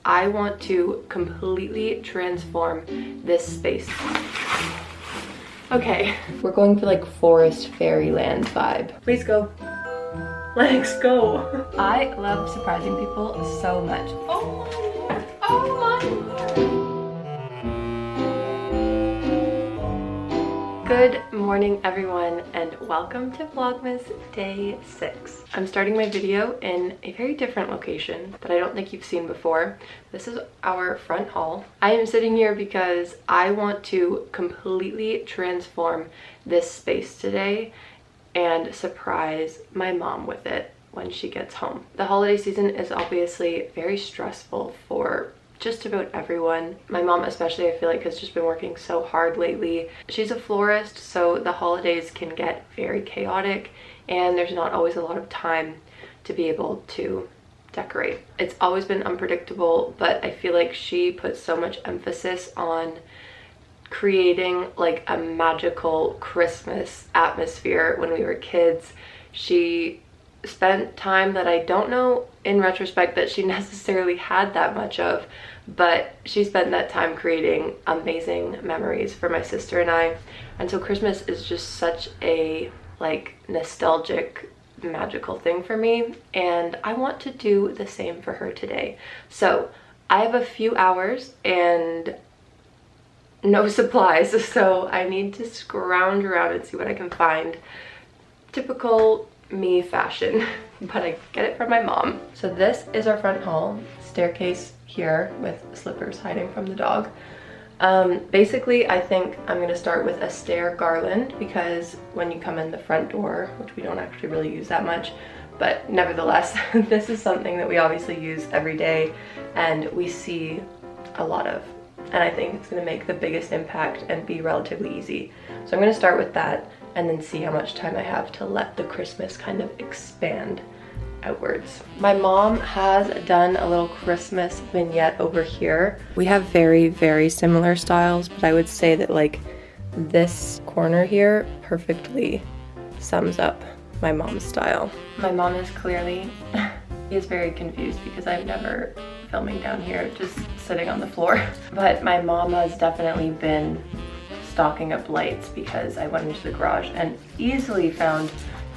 I want to completely transform this space. Okay, we're going for like forest fairyland vibe. Please go. Let's go. I love surprising people so much. Oh my lord. Oh my lord. Good morning everyone and welcome to Vlogmas Day 6. I'm starting my video in a very different location that I don't think you've seen before. This is our front hall. I am sitting here because I want to completely transform this space today and surprise my mom with it when she gets home. The holiday season is obviously very stressful for just about everyone. My mom especially, I feel like, has just been working so hard lately. She's a florist, so the holidays can get very chaotic and there's not always a lot of time to be able to decorate. It's always been unpredictable, but I feel like she puts so much emphasis on creating like a magical Christmas atmosphere. When we were kids, she spent time that I don't know in retrospect that she necessarily had that much of, but she spent that time creating amazing memories for my sister and I. And so Christmas is just such a like nostalgic, magical thing for me, and I want to do the same for her today. So I have a few hours and no supplies, so I need to scrounge around and see what I can find. Typical me fashion, but I get it from my mom. So this is our front hall, staircase here with slippers hiding from the dog. Basically I think I'm gonna start with a stair garland, because when you come in the front door, which we don't actually really use that much, but nevertheless this is something that we obviously use every day and we see a lot of, and I think it's gonna make the biggest impact and be relatively easy. So I'm gonna start with that and then see how much time I have to let the Christmas kind of expand outwards. My mom has done a little Christmas vignette over here. We have very, very similar styles, but I would say that like this corner here perfectly sums up my mom's style. My mom is clearly, is very confused because I've never filming down here, just sitting on the floor. But my mom has definitely been stocking up lights because I went into the garage and easily found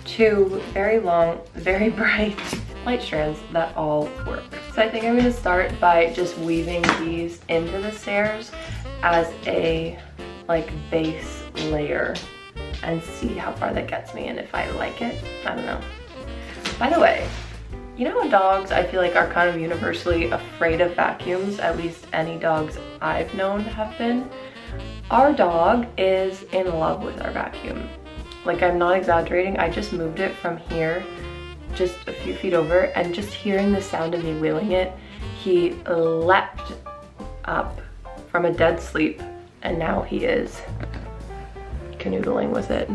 two very long, very bright light strands that all work. So I think I'm gonna start by just weaving these into the stairs as a like base layer and see how far that gets me, and if I like it, I don't know. By the way, you know how dogs, I feel like, are kind of universally afraid of vacuums? At least any dogs I've known have been. Our dog is in love with our vacuum. Like, I'm not exaggerating, I just moved it from here just a few feet over, and just hearing the sound of me wheeling it, he leapt up from a dead sleep and now he is canoodling with it.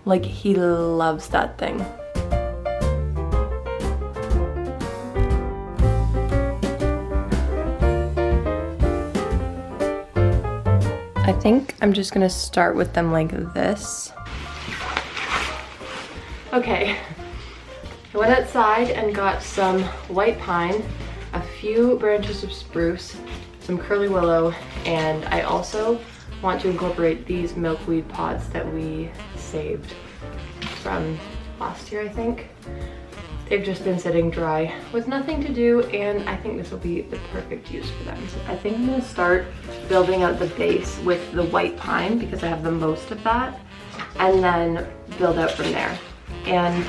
Like, he loves that thing. I think I'm just gonna start with them like this. Okay, I went outside and got some white pine, a few branches of spruce, some curly willow, and I also want to incorporate these milkweed pods that we saved from last year, I think. They've just been sitting dry with nothing to do, and I think this will be the perfect use for them. So I think I'm gonna start building out the base with the white pine because I have the most of that, and then build out from there. And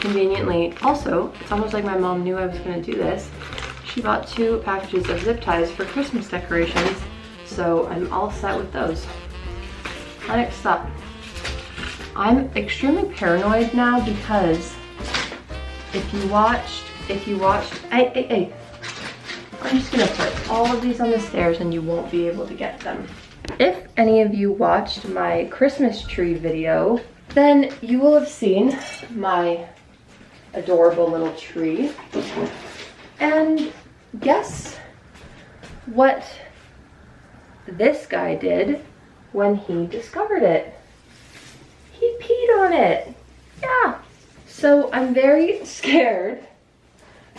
conveniently, also, it's almost like my mom knew I was gonna do this. She bought 2 packages of zip ties for Christmas decorations, so I'm all set with those. Next up, I'm extremely paranoid now because if you watched, hey, I'm just gonna put all of these on the stairs and you won't be able to get them. If any of you watched my Christmas tree video, then you will have seen my adorable little tree. And guess what this guy did when he discovered it? He peed on it. Yeah. So I'm very scared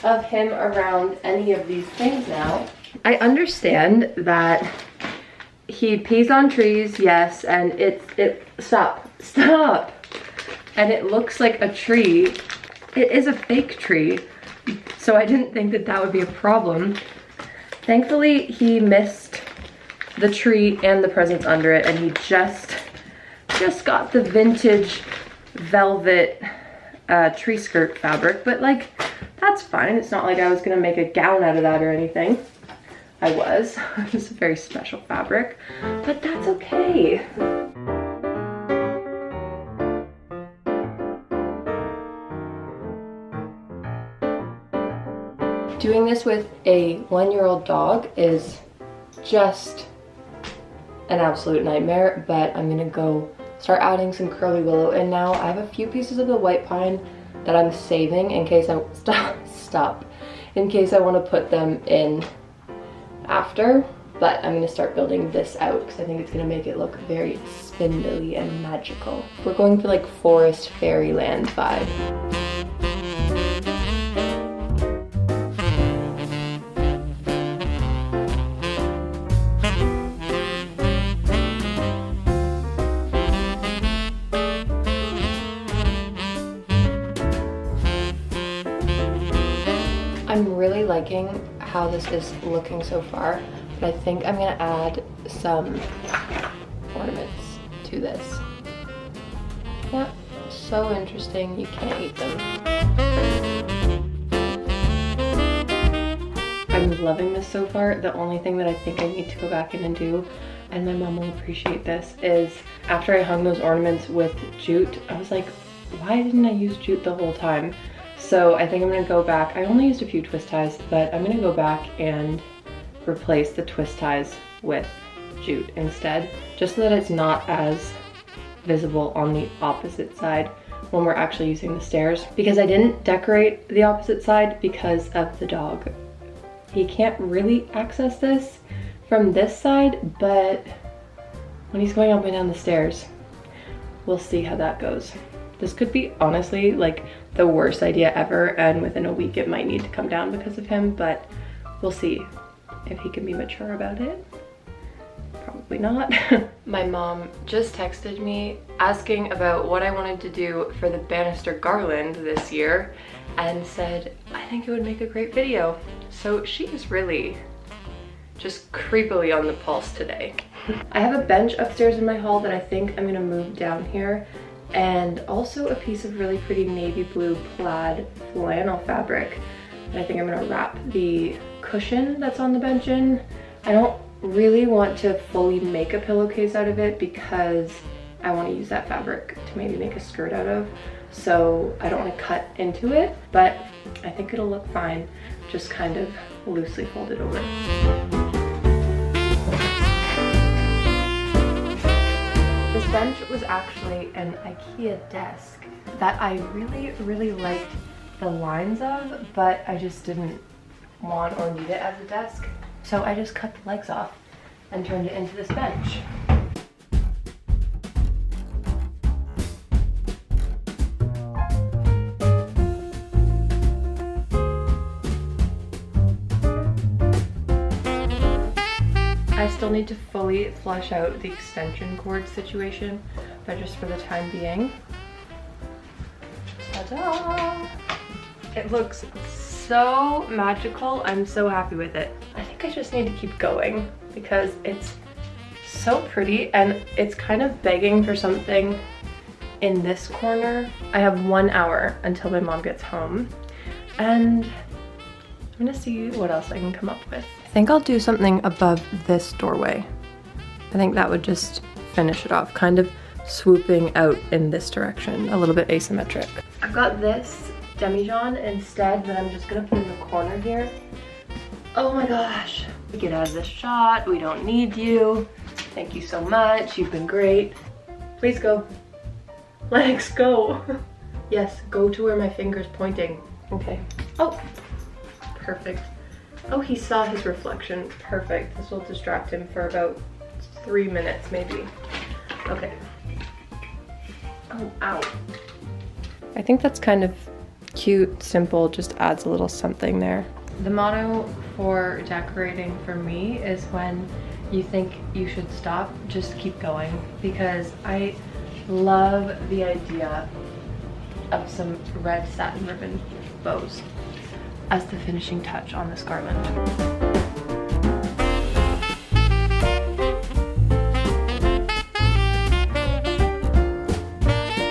of him around any of these things now. I understand that he pees on trees, yes, and stop. And it looks like a tree. It is a fake tree, so I didn't think that that would be a problem. Thankfully, he missed the tree and the presents under it, and he just got the vintage velvet tree skirt fabric, but like, that's fine. It's not like I was gonna make a gown out of that or anything. I was. It's a very special fabric, but that's okay. Doing this with a 1-year-old dog is just an absolute nightmare, but I'm gonna go start adding some curly willow in now. I have a few pieces of the white pine that I'm saving in case I in case I want to put them in after, but I'm gonna start building this out because I think it's gonna make it look very spindly and magical. We're going for like forest fairyland vibe. I'm really liking how this is looking so far, but I think I'm gonna add some ornaments to this. Yeah, so interesting, you can't eat them. I'm loving this so far. The only thing that I think I need to go back in and do, and my mom will appreciate this, is after I hung those ornaments with jute, I was like, why didn't I use jute the whole time? So I think I'm gonna go back. I only used a few twist ties, but I'm gonna go back and replace the twist ties with jute instead, just so that it's not as visible on the opposite side when we're actually using the stairs. Because I didn't decorate the opposite side because of the dog. He can't really access this from this side, but when he's going up and down the stairs, we'll see how that goes. This could be honestly like the worst idea ever, and within a week it might need to come down because of him, but we'll see if he can be mature about it. Probably not. My mom just texted me asking about what I wanted to do for the banister garland this year and said, I think it would make a great video. So she is really just creepily on the pulse today. I have a bench upstairs in my hall that I think I'm gonna move down here, and also a piece of really pretty navy blue plaid flannel fabric. And I think I'm gonna wrap the cushion that's on the bench in. I don't really want to fully make a pillowcase out of it because I want to use that fabric to maybe make a skirt out of. So I don't want to cut into it, but I think it'll look fine, just kind of loosely folded over. This bench was actually an IKEA desk that I really liked the lines of, but I just didn't want or need it as a desk. So I just cut the legs off and turned it into this bench. I still need to fully flush out the extension cord situation, but just for the time being, ta-da! It looks so magical. I'm so happy with it. I think I just need to keep going because it's so pretty and it's kind of begging for something in this corner. I have 1 hour until my mom gets home, and I'm gonna see what else I can come up with. I think I'll do something above this doorway. I think that would just finish it off, kind of swooping out in this direction, a little bit asymmetric. I've got this demijohn instead that I'm just gonna put in the corner here. Oh my gosh. Get out of this shot, we don't need you. Thank you so much, you've been great. Please go. Legs, go. Yes, go to where my finger's pointing. Okay. Oh, perfect. Oh, he saw his reflection. Perfect. This will distract him for about 3 minutes maybe. Okay. Oh, ow. I think that's kind of Cute, simple, just adds a little something there. The motto for decorating for me is when you think you should stop, just keep going, because I love the idea of some red satin ribbon bows as the finishing touch on this garland.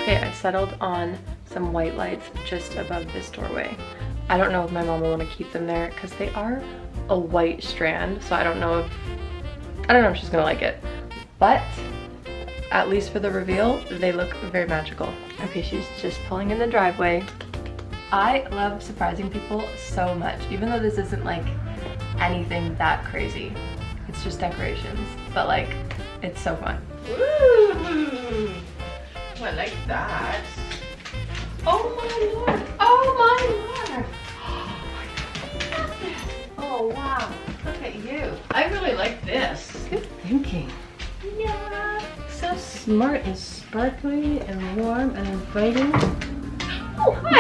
Okay, I settled on some white lights just above this doorway. I don't know if my mom will want to keep them there because they are a white strand, so I don't know if she's gonna like it. But at least for the reveal, they look very magical. Okay, she's just pulling in the driveway. I love surprising people so much, even though this isn't like anything that crazy. It's just decorations, but like, it's so fun. Ooh, I like that. Oh my lord! Oh my lord! Oh wow! Look at you. I really like this. Good thinking. Yeah. So smart and sparkly and warm and inviting. Oh hi!